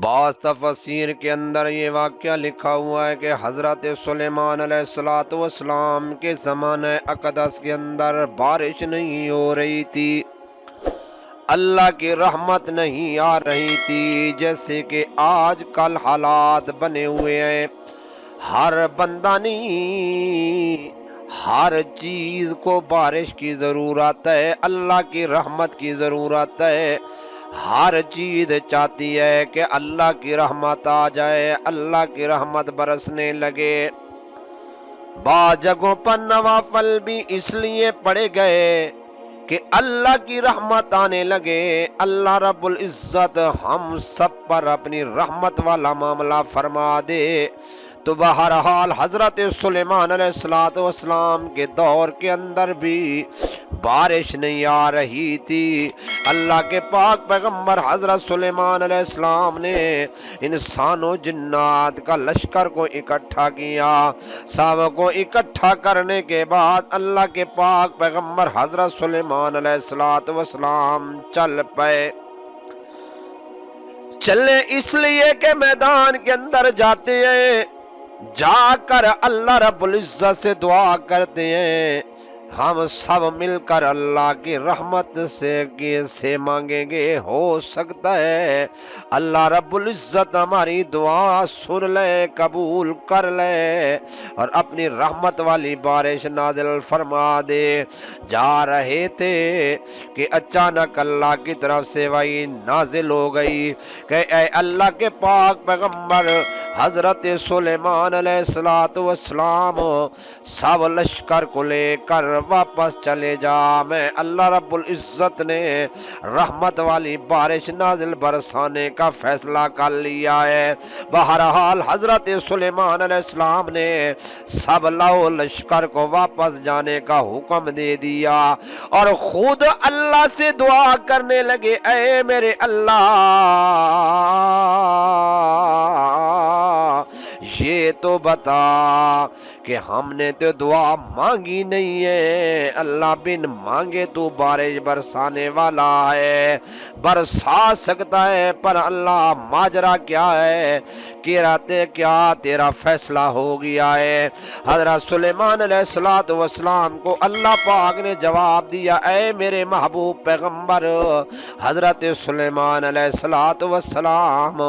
بعض تفسیر کے اندر یہ واقعہ لکھا ہوا ہے کہ حضرت سلیمان علیہ الصلوۃ والسلام کے زمانہ اقدس کے اندر بارش نہیں ہو رہی تھی، اللہ کی رحمت نہیں آ رہی تھی، جیسے کہ آج کل حالات بنے ہوئے ہیں۔ ہر بندہ نہیں، ہر چیز کو بارش کی ضرورت ہے، اللہ کی رحمت کی ضرورت ہے۔ ہر چیز چاہتی ہے کہ اللہ کی رحمت آ جائے، اللہ کی رحمت برسنے لگے۔ بعض جگہوں پر نوافل بھی اس لیے پڑے گئے کہ اللہ کی رحمت آنے لگے، اللہ رب العزت ہم سب پر اپنی رحمت والا معاملہ فرما دے۔ تو بہرحال حضرت سلیمان علیہ السلام کے دور کے اندر بھی بارش نہیں آ رہی تھی۔ اللہ کے پاک پیغمبر حضرت سلیمان علیہ السلام نے انسان و جنات کا لشکر کو اکٹھا کیا۔ سب کو اکٹھا کرنے کے بعد اللہ کے پاک پیغمبر حضرت سلیمان علیہ السلام چل پے۔ چلے اس لیے کہ میدان کے اندر جاتے ہیں، جا کر اللہ رب العزت سے دعا کرتے ہیں، ہم سب مل کر اللہ کی رحمت سے مانگیں گے، ہو سکتا ہے اللہ رب العزت ہماری دعا سن لے، قبول کر لے اور اپنی رحمت والی بارش نازل فرما دے۔ جا رہے تھے کہ اچانک اللہ کی طرف سے وحی نازل ہو گئی کہ اے اللہ کے پاک پیغمبر حضرت سلیمان علیہ السلام سب لشکر کو لے کر واپس چلے جا، میں اللہ رب العزت نے رحمت والی بارش نازل برسانے کا فیصلہ کر لیا ہے۔ بہرحال حضرت سلیمان علیہ السلام نے سب لشکر کو واپس جانے کا حکم دے دیا اور خود اللہ سے دعا کرنے لگے، اے میرے اللہ، یہ تو بتا کہ ہم نے تو دعا مانگی نہیں ہے، اللہ بن مانگے تو بارش برسانے والا ہے، برسا سکتا ہے، پر اللہ ماجرا کیا ہے، کیا تیرا فیصلہ ہو گیا ہے۔ حضرت سلیمان علیہ السلام کو اللہ پاک نے جواب دیا، اے میرے محبوب پیغمبر حضرت سلیمان علیہ السلام،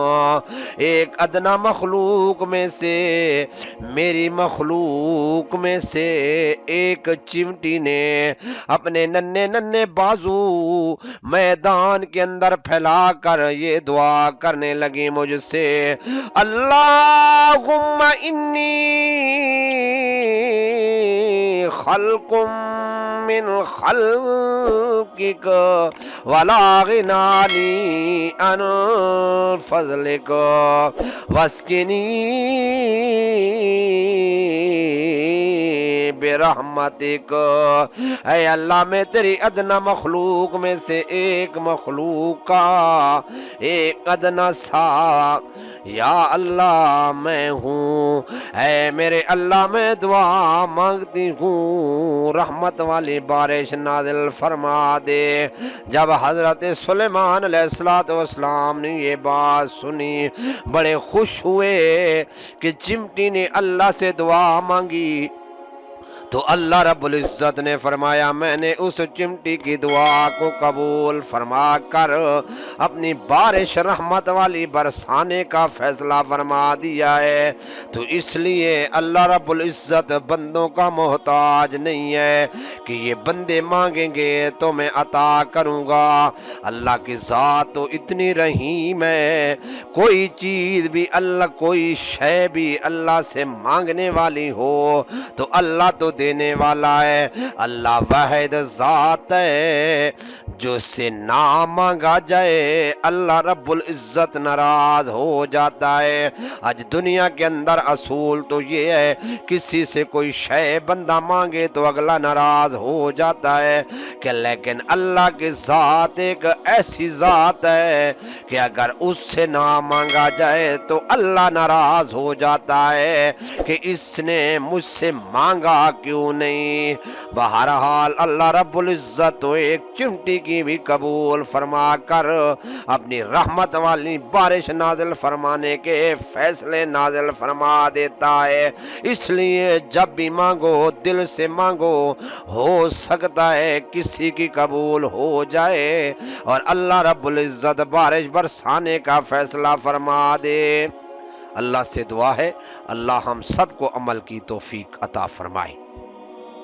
ایک ادنا مخلوق میں سے، میری مخلوق میں سے ایک چمٹی نے اپنے ننھے ننھے بازو میدان کے اندر پھیلا کر یہ دعا کرنے لگی مجھ سے، اللہم انی خلق من خلقک ولا غنی لی عن فضلک واسقنی برحمتک۔ اے اللہ، میں تیری ادنا مخلوق میں سے ایک مخلوق کا ایک ادنا سا یا اللہ میں ہوں، اے میرے اللہ میں دعا مانگتی ہوں، رحمت والی بارش نازل فرما دے۔ جب حضرت سلیمان علیہ السلام نے یہ بات سنی، بڑے خوش ہوئے کہ چمٹی نے اللہ سے دعا مانگی تو اللہ رب العزت نے فرمایا، میں نے اس چمٹی کی دعا کو قبول فرما کر اپنی بارش رحمت والی برسانے کا فیصلہ فرما دیا ہے۔ تو اس لیے اللہ رب العزت بندوں کا محتاج نہیں ہے کہ یہ بندے مانگیں گے تو میں عطا کروں گا۔ اللہ کی ذات تو اتنی رحیم ہے، کوئی چیز بھی اللہ، کوئی شے بھی اللہ سے مانگنے والی ہو تو اللہ تو دینے والا ہے۔ اللہ واحد ذات ہے، جو سے نہ مانگا جائے اللہ رب العزت ناراض ہو جاتا ہے۔ آج دنیا کے اندر اصول تو یہ ہے، کسی سے کوئی شے بندہ مانگے تو اگلا ناراض ہو جاتا ہے، کہ لیکن اللہ کی ذات ایک ایسی ذات ہے کہ اگر اس سے نہ مانگا جائے تو اللہ ناراض ہو جاتا ہے کہ اس نے مجھ سے مانگا کیوں نہیں۔ بہرحال اللہ رب العزت تو ایک چمٹی کی کی بھی قبول فرما کر اپنی رحمت والی بارش نازل فرمانے کے فیصلے نازل فرما دیتا ہے۔ اس لیے جب بھی مانگو دل سے مانگو، ہو سکتا ہے کسی کی قبول ہو جائے اور اللہ رب العزت بارش برسانے کا فیصلہ فرما دے۔ اللہ سے دعا ہے اللہ ہم سب کو عمل کی توفیق عطا فرمائے۔